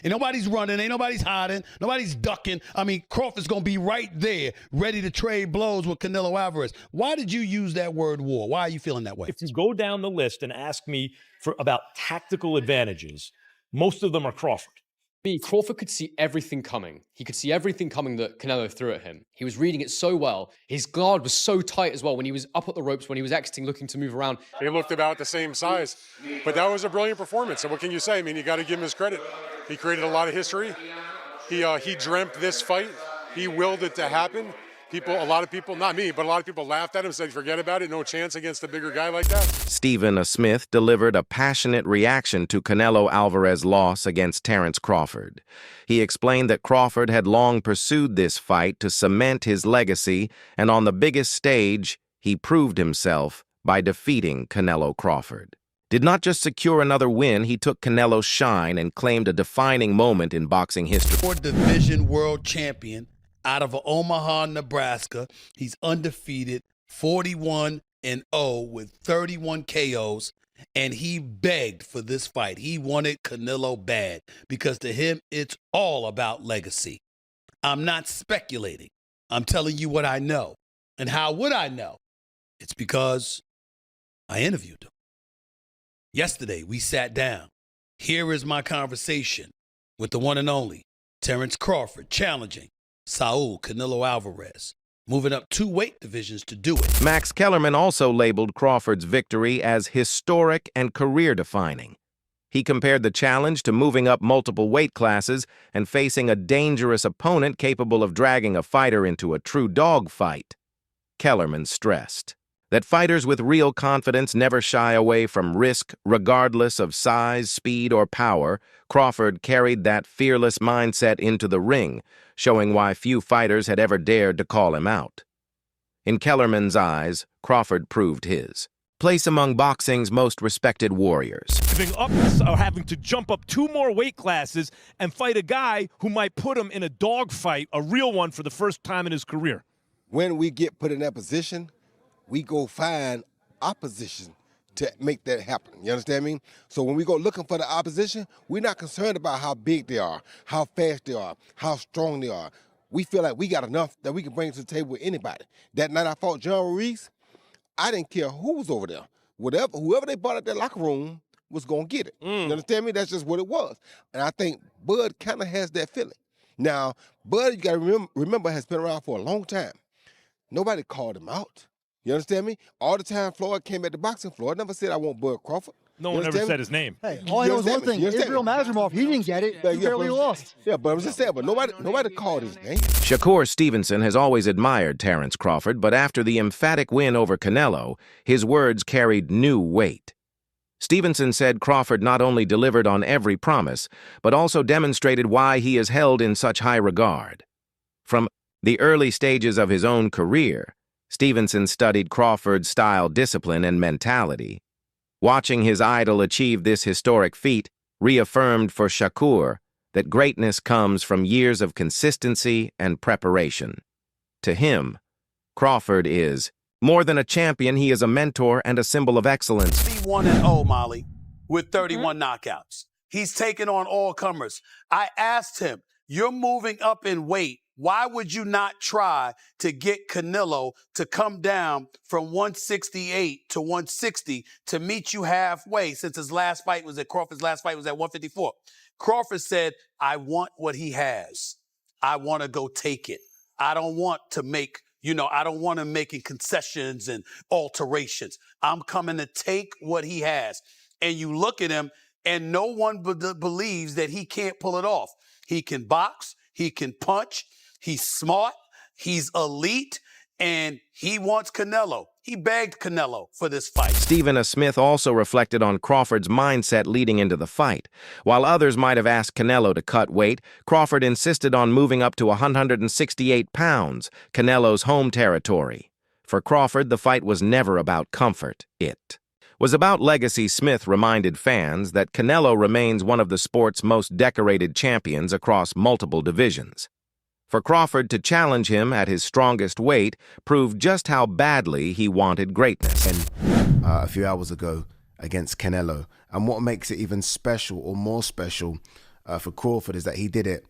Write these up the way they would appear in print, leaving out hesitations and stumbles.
Ain't nobody's running. Ain't nobody's hiding. Nobody's ducking. I mean, Crawford's going to be right there, ready to trade blows with Canelo Alvarez. Why did you use that word war? Why are you feeling that way? If you go down the list and ask me about tactical advantages, most of them are Crawford. Crawford could see everything coming. He could see everything coming that Canelo threw at him. He was reading it so well. His guard was so tight as well when he was up at the ropes, when he was exiting, looking to move around. They looked about the same size. But that was a brilliant performance. So what can you say? I mean, you got to give him his credit. He created a lot of history. He dreamt this fight. He willed it to happen. A lot of people, not me, but a lot of people laughed at him, said, forget about it, no chance against a bigger guy like that. Stephen A. Smith delivered a passionate reaction to Canelo Alvarez's loss against Terence Crawford. He explained that Crawford had long pursued this fight to cement his legacy, and on the biggest stage, he proved himself by defeating Canelo Crawford. Did not just secure another win, he took Canelo's shine and claimed a defining moment in boxing history. Four-division world champion out of Omaha, Nebraska. He's undefeated, 41-0 with 31 KOs, and he begged for this fight. He wanted Canelo bad because to him, it's all about legacy. I'm not speculating. I'm telling you what I know. And how would I know? It's because I interviewed him. Yesterday, we sat down. Here is my conversation with the one and only Terence Crawford challenging Saul Canelo Alvarez, moving up 2 weight divisions to do it. Max Kellerman also labeled Crawford's victory as historic and career-defining. He compared the challenge to moving up multiple weight classes and facing a dangerous opponent capable of dragging a fighter into a true dogfight. Kellerman stressed that fighters with real confidence never shy away from risk regardless of size, speed, or power. Crawford carried that fearless mindset into the ring, showing why few fighters had ever dared to call him out. In Kellerman's eyes, Crawford proved his place among boxing's most respected warriors. Giving up or having to jump up 2 more weight classes and fight a guy who might put him in a dogfight, a real one, for the first time in his career. When we get put in that position, we go find opposition to make that happen. You understand me? So when we go looking for the opposition, we're not concerned about how big they are, how fast they are, how strong they are. We feel like we got enough that we can bring to the table with anybody. That night I fought John Ruiz, I didn't care who was over there. Whoever they brought out that locker room was going to get it. You understand me? That's just what it was. And I think Bud kind of has that feeling. Now, Bud, you got to remember, has been around for a long time. Nobody called him out. You understand me? All the time Floyd came at the boxing floor, never said I want Bud Crawford. No one ever said his name. Hey, all I know is one thing. Israel Mazrimov, he didn't get it. He barely lost. Yeah, but I'm just saying, but nobody called his name. Shakur Stevenson has always admired Terence Crawford, but after the emphatic win over Canelo, his words carried new weight. Stevenson said Crawford not only delivered on every promise, but also demonstrated why he is held in such high regard. From the early stages of his own career, Stevenson studied Crawford's style, discipline, and mentality. Watching his idol achieve this historic feat reaffirmed for Shakur that greatness comes from years of consistency and preparation. To him, Crawford is more than a champion, he is a mentor and a symbol of excellence. 1-0, Molly, with 31 knockouts. He's taken on all comers. I asked him, you're moving up in weight. Why would you not try to get Canelo to come down from 168 to 160 to meet you halfway, since Crawford's last fight was at 154? Crawford said, I want what he has. I want to go take it. I don't want to make, I don't want him making concessions and alterations. I'm coming to take what he has. And you look at him, and no one believes that he can't pull it off. He can box. He can punch. He's smart, he's elite, and he wants Canelo. He begged Canelo for this fight. Stephen A. Smith also reflected on Crawford's mindset leading into the fight. While others might have asked Canelo to cut weight, Crawford insisted on moving up to 168 pounds, Canelo's home territory. For Crawford, the fight was never about comfort. It was about legacy. Smith reminded fans that Canelo remains one of the sport's most decorated champions across multiple divisions. For Crawford to challenge him at his strongest weight proved just how badly he wanted greatness. And a few hours ago against Canelo, and what makes it even special or more special for Crawford is that he did it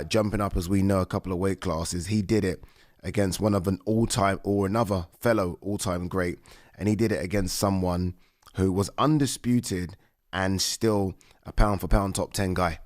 jumping up, as we know, a couple of weight classes. He did it against one of an all-time or another fellow all-time great, and he did it against someone who was undisputed and still a pound-for-pound top 10 guy.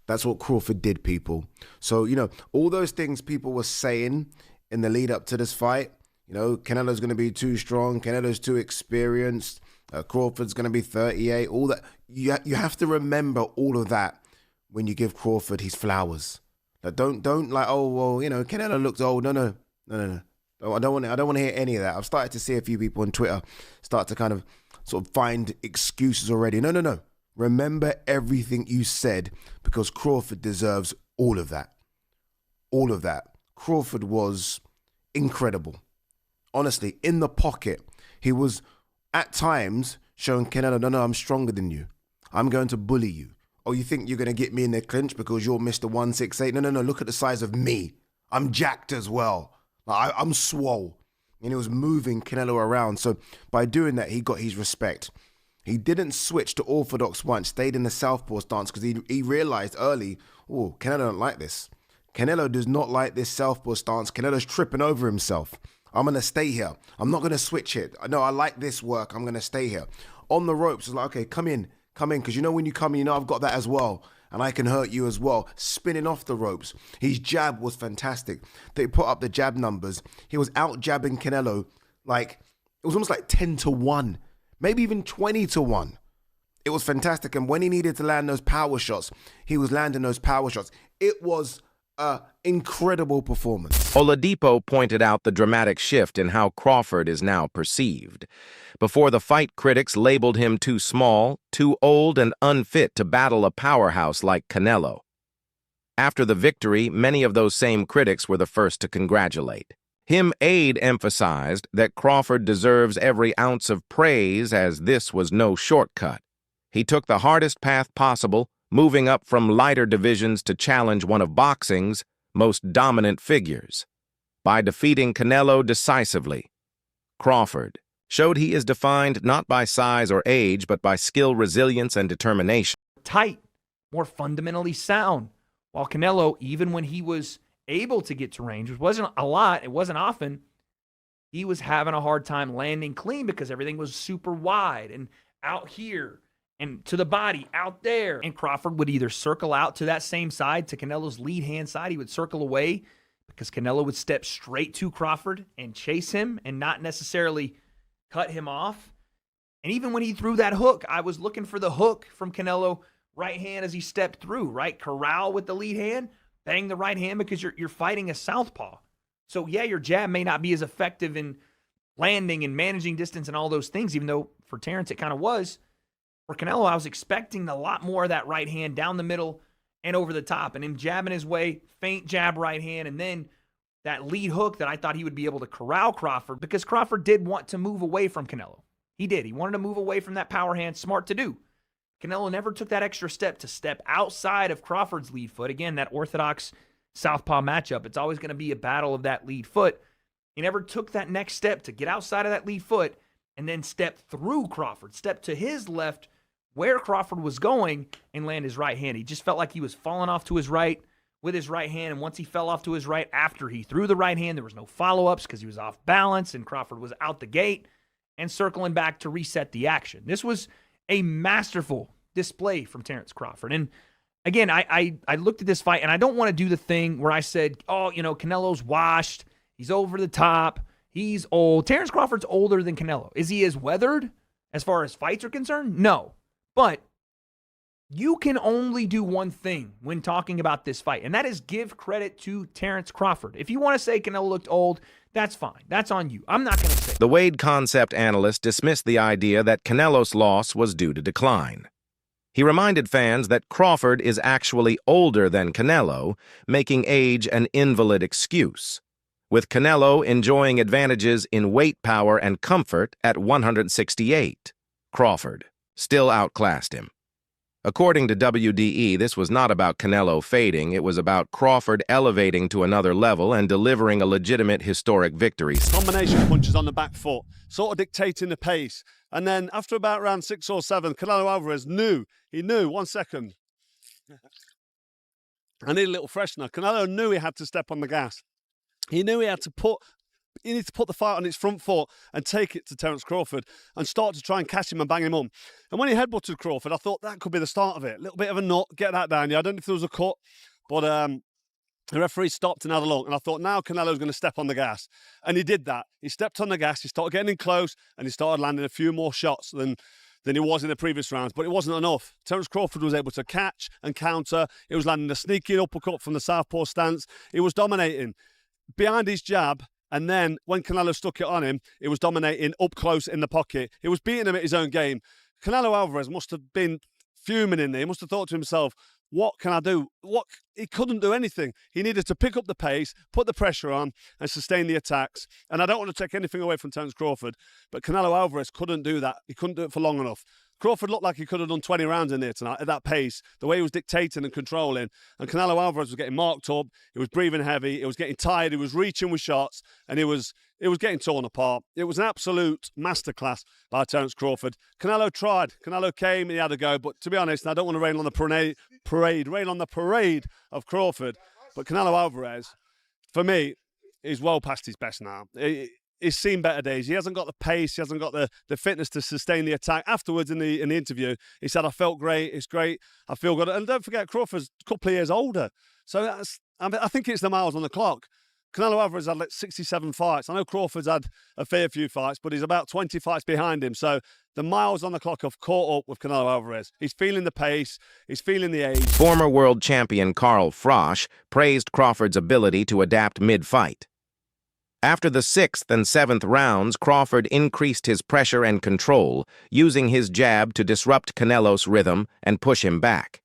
That's what Crawford did, people. So, you know, all those things people were saying in the lead up to this fight, you know, Canelo's going to be too strong, Canelo's too experienced, Crawford's going to be 38, all that. You have to remember all of that when you give Crawford his flowers. Like, don't like, oh, well, you know, Canelo looks old. No. I don't want to hear any of that. I've started to see a few people on Twitter start to kind of sort of find excuses already. No. Remember everything you said, because Crawford deserves all of that. All of that. Crawford was incredible. Honestly, in the pocket, he was at times showing Canelo, no, I'm stronger than you. I'm going to bully you. Oh, you think you're going to get me in the clinch because you're Mr. 168? No, look at the size of me. I'm jacked as well. I'm swole. And he was moving Canelo around. So by doing that, he got his respect. He didn't switch to orthodox once, stayed in the southpaw stance because he realized early, oh, Canelo don't like this. Canelo does not like this southpaw stance. Canelo's tripping over himself. I'm going to stay here. I'm not going to switch it. No, I like this work. I'm going to stay here. On the ropes, it's like, okay, come in. Because you know when you come in, you know I've got that as well. And I can hurt you as well. Spinning off the ropes. His jab was fantastic. They put up the jab numbers. He was out-jabbing Canelo like, it was almost like 10-1. Maybe even 20-1. It was fantastic. And when he needed to land those power shots, he was landing those power shots. It was an incredible performance. Oladipo pointed out the dramatic shift in how Crawford is now perceived. Before the fight, critics labeled him too small, too old, and unfit to battle a powerhouse like Canelo. After the victory, many of those same critics were the first to congratulate. Him Aide emphasized that Crawford deserves every ounce of praise, as this was no shortcut. He took the hardest path possible, moving up from lighter divisions to challenge one of boxing's most dominant figures. By defeating Canelo decisively, Crawford showed he is defined not by size or age, but by skill, resilience, and determination. Tight, more fundamentally sound. While Canelo, even when he was able to get to range, which wasn't a lot, it wasn't often, he was having a hard time landing clean because everything was super wide and out here and to the body out there. And Crawford would either circle out to that same side, to Canelo's lead hand side. He would circle away because Canelo would step straight to Crawford and chase him and not necessarily cut him off. And even when he threw that hook, I was looking for the hook from Canelo, right hand as he stepped through, right? Corral with the lead hand, bang the right hand because you're fighting a southpaw. So yeah, your jab may not be as effective in landing and managing distance and all those things, even though for Terence it kind of was. For Canelo, I was expecting a lot more of that right hand down the middle and over the top, and him jabbing his way, feint jab right hand, and then that lead hook that I thought he would be able to corral Crawford, because Crawford did want to move away from Canelo. He did. He wanted to move away from that power hand. Smart to do. Canelo never took that extra step to step outside of Crawford's lead foot. Again, that orthodox southpaw matchup, it's always going to be a battle of that lead foot. He never took that next step to get outside of that lead foot and then step through Crawford, step to his left where Crawford was going and land his right hand. He just felt like he was falling off to his right with his right hand, and once he fell off to his right after he threw the right hand, there was no follow-ups because he was off balance, and Crawford was out the gate and circling back to reset the action. This was a masterful display from Terence Crawford. And again, I looked at this fight, and I don't want to do the thing where I said, oh, you know, Canelo's washed, he's over the top, he's old. Terence Crawford's older than Canelo. Is he as weathered as far as fights are concerned? No. But you can only do one thing when talking about this fight, and that is give credit to Terence Crawford. If you want to say Canelo looked old, that's fine. That's on you. I'm not going to say. The Wade Concept analyst dismissed the idea that Canelo's loss was due to decline. He reminded fans that Crawford is actually older than Canelo, making age an invalid excuse, with Canelo enjoying advantages in weight power and comfort at 168. Crawford still outclassed him. According to WDE, this was not about Canelo fading. It was about Crawford elevating to another level and delivering a legitimate historic victory. Combination punches on the back foot, sort of dictating the pace. And then after about round 6 or 7, Canelo Alvarez knew, 1 second. I need a little freshener. Canelo knew he had to step on the gas. He knew he needed to put the fight on its front foot and take it to Terence Crawford and start to try and catch him and bang him on. And when he headbutted Crawford, I thought that could be the start of it. A little bit of a nut, get that down. Yeah, I don't know if there was a cut, but the referee stopped and had a look. And I thought, now Canelo's going to step on the gas. And he did that. He stepped on the gas, he started getting in close, and he started landing a few more shots than he was in the previous rounds, but it wasn't enough. Terence Crawford was able to catch and counter. He was landing a sneaky uppercut from the southpaw stance. He was dominating behind his jab, and then when Canelo stuck it on him, he was dominating up close in the pocket. He was beating him at his own game. Canelo Alvarez must have been fuming in there. He must have thought to himself, what can I do? He couldn't do anything. He needed to pick up the pace, put the pressure on, and sustain the attacks. And I don't want to take anything away from Terence Crawford, but Canelo Alvarez couldn't do that. He couldn't do it for long enough. Crawford looked like he could have done 20 rounds in there tonight at that pace, the way he was dictating and controlling. And Canelo Alvarez was getting marked up. He was breathing heavy. He was getting tired. He was reaching with shots, and it was getting torn apart. It was an absolute masterclass by Terence Crawford. Canelo tried. Canelo came and he had a go. But to be honest, I don't want to rain on the parade of Crawford. But Canelo Alvarez, for me, is well past his best now. He's seen better days. He hasn't got the pace. He hasn't got the fitness to sustain the attack. Afterwards, in the interview, he said, "I felt great. It's great. I feel good." And don't forget, Crawford's a couple of years older. So I think it's the miles on the clock. Canelo Alvarez had like 67 fights. I know Crawford's had a fair few fights, but he's about 20 fights behind him. So the miles on the clock have caught up with Canelo Alvarez. He's feeling the pace. He's feeling the age. Former world champion Carl Frosch praised Crawford's ability to adapt mid-fight. After the 6th and 7th rounds, Crawford increased his pressure and control, using his jab to disrupt Canelo's rhythm and push him back.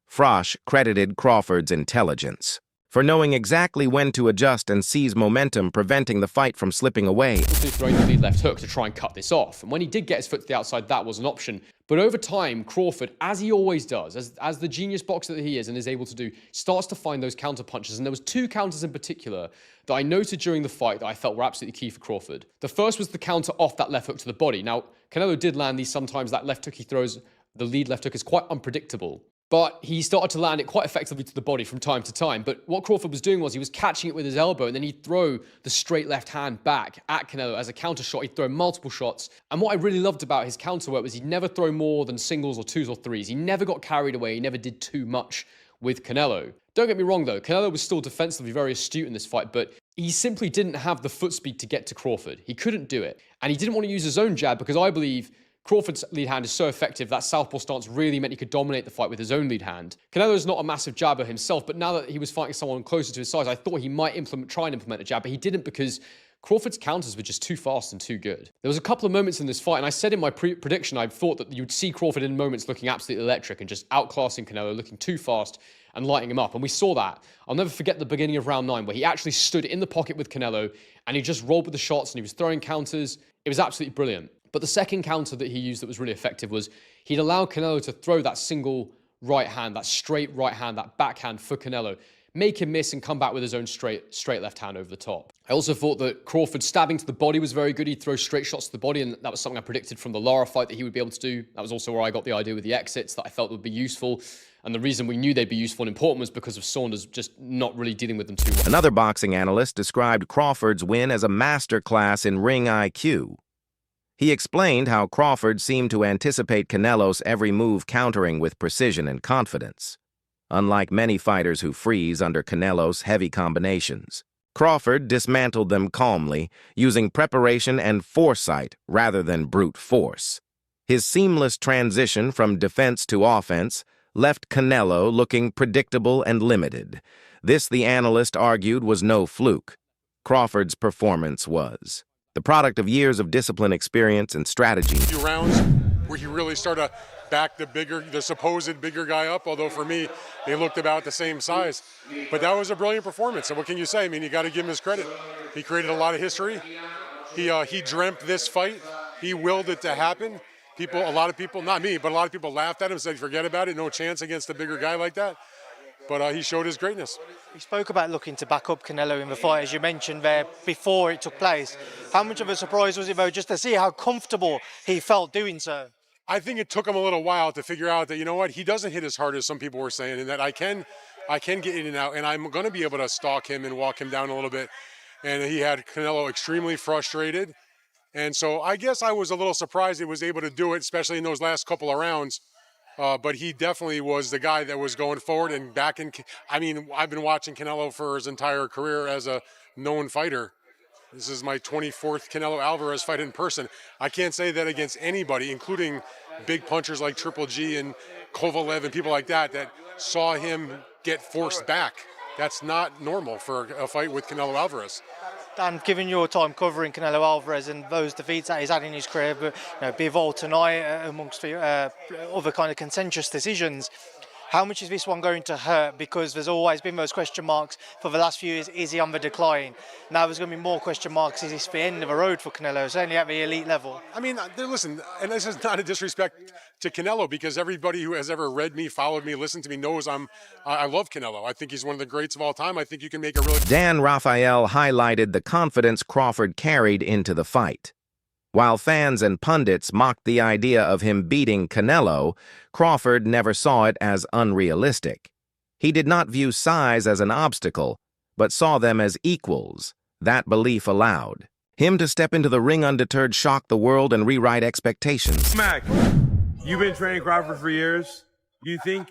Frosch credited Crawford's intelligence for knowing exactly when to adjust and seize momentum, preventing the fight from slipping away. Throwing the lead left hook to try and cut this off. And when he did get his foot to the outside, that was an option. But over time, Crawford, as he always does, as the genius boxer that he is and is able to do, starts to find those counter punches. And there was 2 counters in particular that I noted during the fight that I felt were absolutely key for Crawford. The first was the counter off that left hook to the body. Now, Canelo did land these sometimes. That left hook he throws, the lead left hook, is quite unpredictable. But he started to land it quite effectively to the body from time to time. But what Crawford was doing was he was catching it with his elbow, and then he'd throw the straight left hand back at Canelo as a counter shot. He'd throw multiple shots. And what I really loved about his counter work was he'd never throw more than singles or twos or threes. He never got carried away. He never did too much with Canelo. Don't get me wrong, though. Canelo was still defensively very astute in this fight, but he simply didn't have the foot speed to get to Crawford. He couldn't do it. And he didn't want to use his own jab because I believe Crawford's lead hand is so effective that southpaw stance really meant he could dominate the fight with his own lead hand. Canelo's not a massive jabber himself, but now that he was fighting someone closer to his size, I thought he might try and implement a jab, but he didn't because Crawford's counters were just too fast and too good. There was a couple of moments in this fight, and I said in my prediction, I thought that you'd see Crawford in moments looking absolutely electric and just outclassing Canelo, looking too fast and lighting him up. And we saw that. I'll never forget the beginning of round 9 where he actually stood in the pocket with Canelo and he just rolled with the shots and he was throwing counters. It was absolutely brilliant. But the second counter that he used that was really effective was he'd allow Canelo to throw that single right hand, that straight right hand, that backhand for Canelo, make him miss and come back with his own straight left hand over the top. I also thought that Crawford stabbing to the body was very good. He'd throw straight shots to the body, and that was something I predicted from the Lara fight that he would be able to do. That was also where I got the idea with the exits that I felt would be useful. And the reason we knew they'd be useful and important was because of Saunders just not really dealing with them too well. Another boxing analyst described Crawford's win as a masterclass in ring IQ. He explained how Crawford seemed to anticipate Canelo's every move, countering with precision and confidence, unlike many fighters who freeze under Canelo's heavy combinations. Crawford dismantled them calmly, using preparation and foresight rather than brute force. His seamless transition from defense to offense left Canelo looking predictable and limited. This, the analyst argued, was no fluke. Crawford's performance was the product of years of discipline, experience, and strategy. A few rounds where he really started to back the supposed bigger guy up, although for me, they looked about the same size. But that was a brilliant performance, and what can you say? I mean, you got to give him his credit. He created a lot of history. He dreamt this fight. He willed it to happen. A lot of people, not me, but a lot of people laughed at him, said, forget about it, no chance against a bigger guy like that. But he showed his greatness. You spoke about looking to back up Canelo in the fight, as you mentioned there, before it took place. How much of a surprise was it, though, just to see how comfortable he felt doing so? I think it took him a little while to figure out that, you know what, he doesn't hit as hard as some people were saying, and that I can get in and out, and I'm going to be able to stalk him and walk him down a little bit. And he had Canelo extremely frustrated. And so I guess I was a little surprised he was able to do it, especially in those last couple of rounds. But he definitely was the guy that was going forward and back in. I mean, I've been watching Canelo for his entire career as a known fighter. This is my 24th Canelo Alvarez fight in person. I can't say that against anybody, including big punchers like Triple G and Kovalev and people like that saw him get forced back. That's not normal for a fight with Canelo Alvarez. Dan, given your time covering Canelo Alvarez and those defeats that he's had in his career, but Bivol tonight amongst other kind of contentious decisions, how much is this one going to hurt? Because there's always been those question marks for the last few years. Is he on the decline? Now there's going to be more question marks. Is this the end of the road for Canelo, certainly at the elite level? I mean, listen, and this is not a disrespect to Canelo, because everybody who has ever read me, followed me, listened to me knows I love Canelo. I think he's one of the greats of all time. I think you can make a really... Dan Rafael highlighted the confidence Crawford carried into the fight. While fans and pundits mocked the idea of him beating Canelo, Crawford never saw it as unrealistic. He did not view size as an obstacle, but saw them as equals. That belief allowed him to step into the ring undeterred, shock the world, and rewrite expectations. Mac, you've been training Crawford for years. Do you think,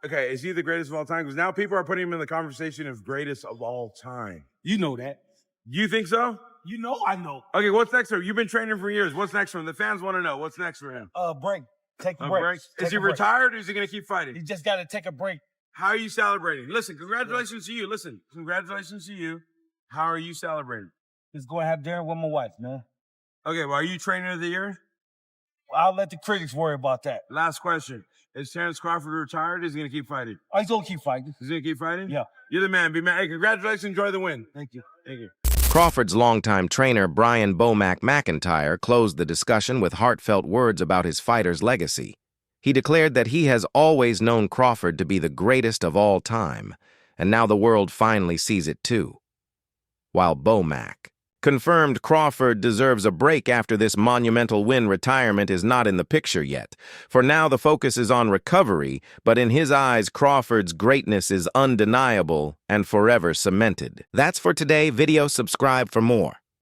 okay, is he the greatest of all time? Because now people are putting him in the conversation of greatest of all time. You know that. You think so? You know I know. Okay, what's next for him? You've been training for years. What's next for him? The fans want to know. What's next for him? Break. Take a break. Is he retired or is he going to keep fighting? He just got to take a break. How are you celebrating? Listen, congratulations to you. Listen, congratulations to you. How are you celebrating? Just go and have dinner with my wife, man. Okay, well, are you trainer of the year? I'll let the critics worry about that. Last question. Is Terence Crawford retired or is he going to keep fighting? Oh, he's going to keep fighting. He's going to keep fighting? Yeah. You're the man. Be man. Hey, congratulations. Enjoy the win. Thank you. Thank you. Crawford's longtime trainer, Brian Bomac McIntyre, closed the discussion with heartfelt words about his fighter's legacy. He declared that he has always known Crawford to be the greatest of all time, and now the world finally sees it too. While Bomac confirmed Crawford deserves a break after this monumental win, retirement is not in the picture yet. For now, the focus is on recovery, but in his eyes, Crawford's greatness is undeniable and forever cemented. That's for today. Video, subscribe for more.